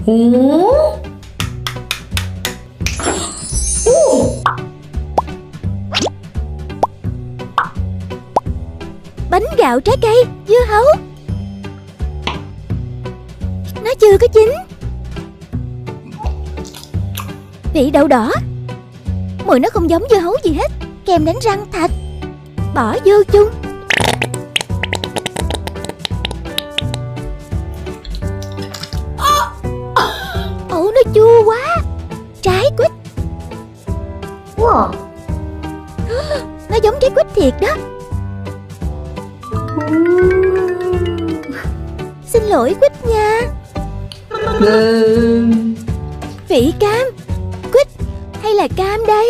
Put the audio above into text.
Bánh gạo trái cây, dưa hấu. Nó chưa có chín. Vị đậu đỏ. Mùi nó không giống dưa hấu gì hết. Kem đánh răng thạch. Bỏ vô chung. Ồ, nó chua quá. Trái quýt. Nó giống trái quýt thiệt đó. Xin lỗi quýt nha. Vị cam. Quýt hay là cam đây?